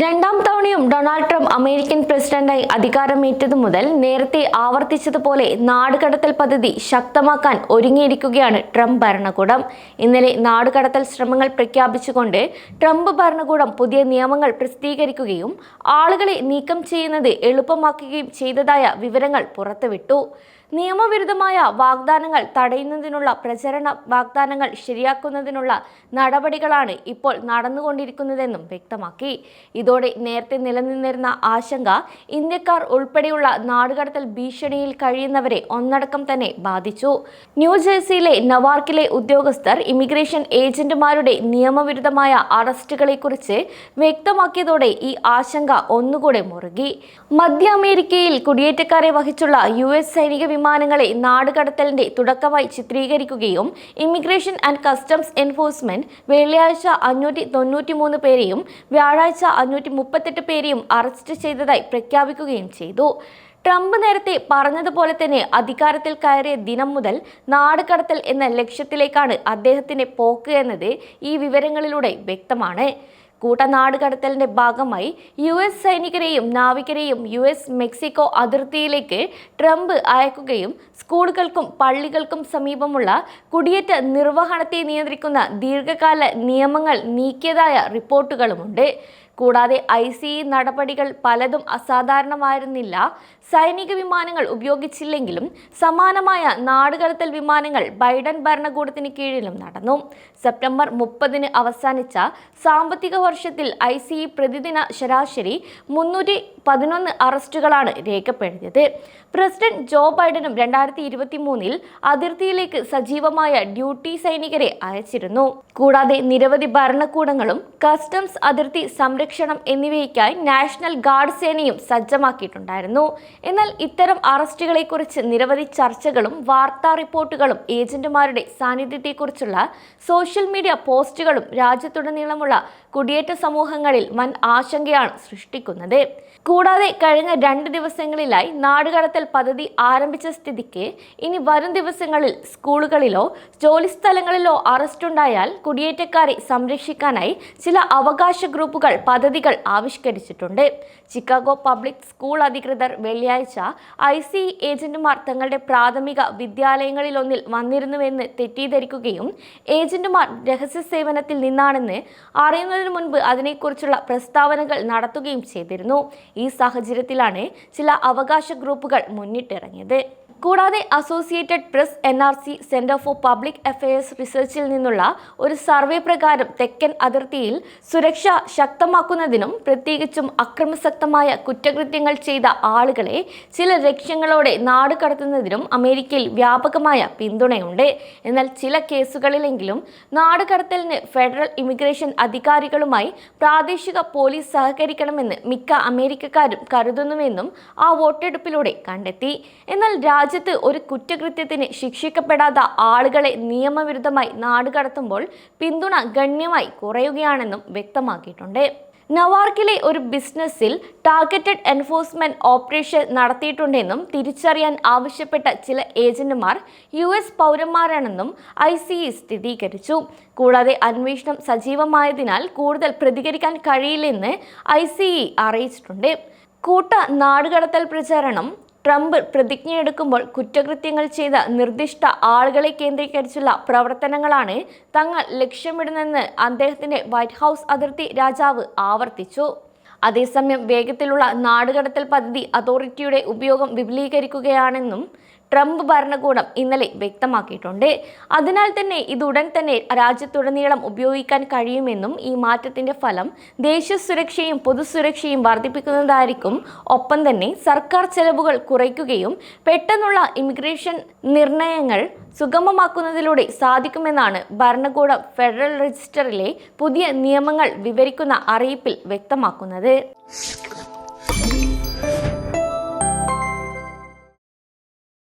രണ്ടാം തവണയും Donald Trump American പ്രസിഡന്റായി അധികാരമേറ്റതു മുതൽ നേരത്തെ ആവർത്തിച്ചതുപോലെ നാടുകടത്തൽ പദ്ധതി ശക്തമാക്കാൻ ഒരുങ്ങിയിരിക്കുകയാണ് ട്രംപ് ഭരണകൂടം. ഇന്നലെ നാടുകടത്തൽ ശ്രമങ്ങൾ പ്രഖ്യാപിച്ചുകൊണ്ട് ട്രംപ് ഭരണകൂടം പുതിയ നിയമങ്ങൾ പ്രസിദ്ധീകരിക്കുകയും ആളുകളെ നീക്കം ചെയ്യുന്നത് എളുപ്പമാക്കുകയും ചെയ്തതായ വിവരങ്ങൾ പുറത്തുവിട്ടു. നിയമവിരുദ്ധമായ വാഗ്ദാനങ്ങൾ തടയുന്നതിനുള്ള പ്രചരണ വാഗ്ദാനങ്ങൾ ശരിയാക്കുന്നതിനുള്ള നടപടികളാണ് ഇപ്പോൾ നടന്നുകൊണ്ടിരിക്കുന്നതെന്നും വ്യക്തമാക്കി. ഇതോടെ നേരത്തെ നിലനിന്നിരുന്ന ആശങ്ക ഇന്ത്യക്കാർ ഉൾപ്പെടെയുള്ള നാടുകടത്തൽ ഭീഷണിയിൽ കഴിയുന്നവരെ ഒന്നടക്കം തന്നെ ബാധിച്ചു. ന്യൂജേഴ്സിയിലെ നെവാർക്കിലെ ഉദ്യോഗസ്ഥർ ഇമിഗ്രേഷൻ ഏജന്റുമാരുടെ നിയമവിരുദ്ധമായ അറസ്റ്റുകളെക്കുറിച്ച് വ്യക്തമാക്കിയതോടെ ഈ ആശങ്ക ഒന്നുകൂടെ മുറുകി. മധ്യ അമേരിക്കയിൽ കുടിയേറ്റക്കാരെ വഹിച്ചുള്ള US സൈനിക വിമാനങ്ങളെ നാടുകടത്തലിന്റെ തുടക്കമായി ചിത്രീകരിക്കുകയും ഇമിഗ്രേഷൻ ആൻഡ് കസ്റ്റംസ് എൻഫോഴ്സ്മെന്റ് വെള്ളിയാഴ്ച 593 പേരെയും വ്യാഴാഴ്ച 538 പേരെയും അറസ്റ്റ് ചെയ്തതായി പ്രഖ്യാപിക്കുകയും ചെയ്തു. ട്രംപ് നേരത്തെ പറഞ്ഞതുപോലെ തന്നെ അധികാരത്തിൽ കയറിയ ദിനം മുതൽ നാടുകടത്തൽ എന്ന ലക്ഷ്യത്തിലേക്കാണ് അദ്ദേഹത്തിന്റെ പോക്ക് എന്നത് ഈ വിവരങ്ങളിലൂടെ വ്യക്തമാണ്. കൂട്ടനാടുകടത്തലിന്റെ ഭാഗമായി US സൈനികരെയും നാവികരെയും US മെക്സിക്കോ അതിർത്തിയിലേക്ക് ട്രംപ് അയക്കുകയും സ്കൂളുകൾക്കും പള്ളികൾക്കും സമീപമുള്ള കുടിയേറ്റ നിർവഹണത്തെ നിയന്ത്രിക്കുന്ന ദീർഘകാല നിയമങ്ങൾ നീക്കിയതായ റിപ്പോർട്ടുകളുമുണ്ട്. കൂടാതെ ICE നടപടികൾ പലതും അസാധാരണമായിരുന്നില്ല. സൈനിക വിമാനങ്ങൾ ഉപയോഗിച്ചില്ലെങ്കിലും സമാനമായ നാടുകടത്തൽ വിമാനങ്ങൾ ബൈഡൻ ഭരണകൂടത്തിന് കീഴിലും നടന്നു. സെപ്റ്റംബർ 30 അവസാനിച്ച സാമ്പത്തിക വർഷത്തിൽ ICE പ്രതിദിന ശരാശരി 311 അറസ്റ്റുകളാണ് രേഖപ്പെടുത്തിയത്. പ്രസിഡന്റ് ജോ ബൈഡനും 2023 അതിർത്തിയിലേക്ക് സജീവമായ ഡ്യൂട്ടി സൈനികരെ അയച്ചിരുന്നു. കൂടാതെ നിരവധി ഭരണകൂടങ്ങളും കസ്റ്റംസ്, അതിർത്തി സംരക്ഷണം എന്നിവയ്ക്കായി നാഷണൽ ഗാർഡ് സേനയും സജ്ജമാക്കിയിട്ടുണ്ടായിരുന്നു. എന്നാൽ ഇത്തരം അറസ്റ്റുകളെക്കുറിച്ച് നിരവധി ചർച്ചകളും വാർത്താ റിപ്പോർട്ടുകളും ഏജന്റുമാരുടെ സാന്നിധ്യത്തെക്കുറിച്ചുള്ള സോഷ്യൽ മീഡിയ പോസ്റ്റുകളും രാജ്യത്തുടനീളമുള്ള കുടിയേറ്റ സമൂഹങ്ങളിൽ വൻ ആശങ്കയാണ് സൃഷ്ടിക്കുന്നത്. കൂടാതെ കഴിഞ്ഞ 2 ദിവസങ്ങളിലായി നാടുകടത്തൽ പദ്ധതി ആരംഭിച്ച സ്ഥിതിക്ക് ഇനി വരും ദിവസങ്ങളിൽ സ്കൂളുകളിലോ ജോലിസ്ഥലങ്ങളിലോ അറസ്റ്റുണ്ടായാൽ കുടിയേറ്റക്കാരെ സംരക്ഷിക്കാനായി ചില അവകാശ ഗ്രൂപ്പുകൾ പദ്ധതികൾ ആവിഷ്കരിച്ചിട്ടുണ്ട്. ചിക്കാഗോ പബ്ലിക് സ്കൂൾ അധികൃതർ വെള്ളിയാഴ്ച ICE ഏജന്റുമാർ തങ്ങളുടെ പ്രാഥമിക വിദ്യാലയങ്ങളിലൊന്നിൽ വന്നിരുന്നുവെന്ന് തെറ്റിദ്ധരിക്കുകയും ഏജന്റുമാർ രഹസ്യ സേവനത്തിൽ നിന്നാണെന്ന് അറിയുന്നതിന് മുൻപ് അതിനെക്കുറിച്ചുള്ള പ്രസ്താവനകൾ നടത്തുകയും ചെയ്തിരുന്നു. ഈ സാഹചര്യത്തിലാണ് ചില അവകാശ ഗ്രൂപ്പുകൾ മുന്നിട്ടിറങ്ങിയത്. കൂടാതെ associated press NRC centre for public affairs റിസർച്ചിൽ നിന്നുള്ള ഒരു സർവേ പ്രകാരം തെക്കൻ അതിർത്തിയിൽ സുരക്ഷ ശക്തമാക്കുന്നതിനും പ്രത്യേകിച്ചും അക്രമാസക്തമായ കുറ്റകൃത്യങ്ങൾ ചെയ്ത ആളുകളെ ചില ലക്ഷ്യങ്ങളോടെ നാടുകടത്തുന്നതിനും അമേരിക്കയിൽ വ്യാപകമായ പിന്തുണയുണ്ട്. എന്നാൽ ചില കേസുകളിലെങ്കിലും നാടുകടത്തലിന് ഫെഡറൽ ഇമിഗ്രേഷൻ അധികാരികളുമായി പ്രാദേശിക പോലീസ് സഹകരിക്കണമെന്ന് മിക്ക അമേരിക്കക്കാരും കരുതുന്നുവെന്നും ആ വോട്ടെടുപ്പിലൂടെ കണ്ടെത്തി. എന്നാൽ രാജ്യത്ത് ഒരു കുറ്റകൃത്യത്തിന് ശിക്ഷിക്കപ്പെടാത്ത ആളുകളെ നിയമവിരുദ്ധമായി നാടുകടത്തുമ്പോൾ പിന്തുണ ഗണ്യമായി കുറയുകയാണെന്നും വ്യക്തമാക്കിയിട്ടുണ്ട്. നെവാർക്കിലെ ഒരു ബിസിനസ്സിൽ ടാർഗറ്റഡ് എൻഫോഴ്സ്മെന്റ് ഓപ്പറേഷൻ നടത്തിയിട്ടുണ്ടെന്നും തിരിച്ചറിയാൻ ആവശ്യപ്പെട്ട ചില ഏജന്റുമാർ US പൗരന്മാരാണെന്നും ICE സ്ഥിരീകരിച്ചു. കൂടാതെ അന്വേഷണം സജീവമായതിനാൽ കൂടുതൽ പ്രതികരിക്കാൻ കഴിയില്ലെന്ന് ICE അറിയിച്ചിട്ടുണ്ട്. കൂട്ട നാടുകടത്തൽ പ്രചാരണം ട്രംപ് പ്രതിജ്ഞയെടുക്കുമ്പോൾ കുറ്റകൃത്യങ്ങൾ ചെയ്ത നിർദ്ദിഷ്ട ആളുകളെ കേന്ദ്രീകരിച്ചുള്ള പ്രവർത്തനങ്ങളാണ് തങ്ങൾ ലക്ഷ്യമിടുന്നതെന്ന് അദ്ദേഹത്തിന്റെ വൈറ്റ് ഹൗസ് അതിർത്തി രാജാവ് ആവർത്തിച്ചു. അതേസമയം വേഗത്തിലുള്ള നാടുകടത്തൽ പദ്ധതി അതോറിറ്റിയുടെ ഉപയോഗം വിപുലീകരിക്കുകയാണെന്നും ട്രംപ് ഭരണകൂടം ഇന്നലെ വ്യക്തമാക്കിയിട്ടുണ്ട്. അതിനാൽ തന്നെ ഇതുടൻ തന്നെ രാജ്യത്തുടനീളം ഉപയോഗിക്കാൻ കഴിയുമെന്നും ഈ മാറ്റത്തിന്റെ ഫലം ദേശീയ സുരക്ഷയും പൊതുസുരക്ഷയും വർദ്ധിപ്പിക്കുന്നതായിരിക്കും. ഒപ്പം തന്നെ സർക്കാർ ചെലവുകൾ കുറയ്ക്കുകയും പെട്ടെന്നുള്ള ഇമിഗ്രേഷൻ നിർണയങ്ങൾ സുഗമമാക്കുന്നതിലൂടെ സാധിക്കുമെന്നാണ് ഭരണകൂടം ഫെഡറൽ രജിസ്റ്ററിലെ പുതിയ നിയമങ്ങൾ വിവരിക്കുന്ന അറിയിപ്പിൽ വ്യക്തമാക്കുന്നത്.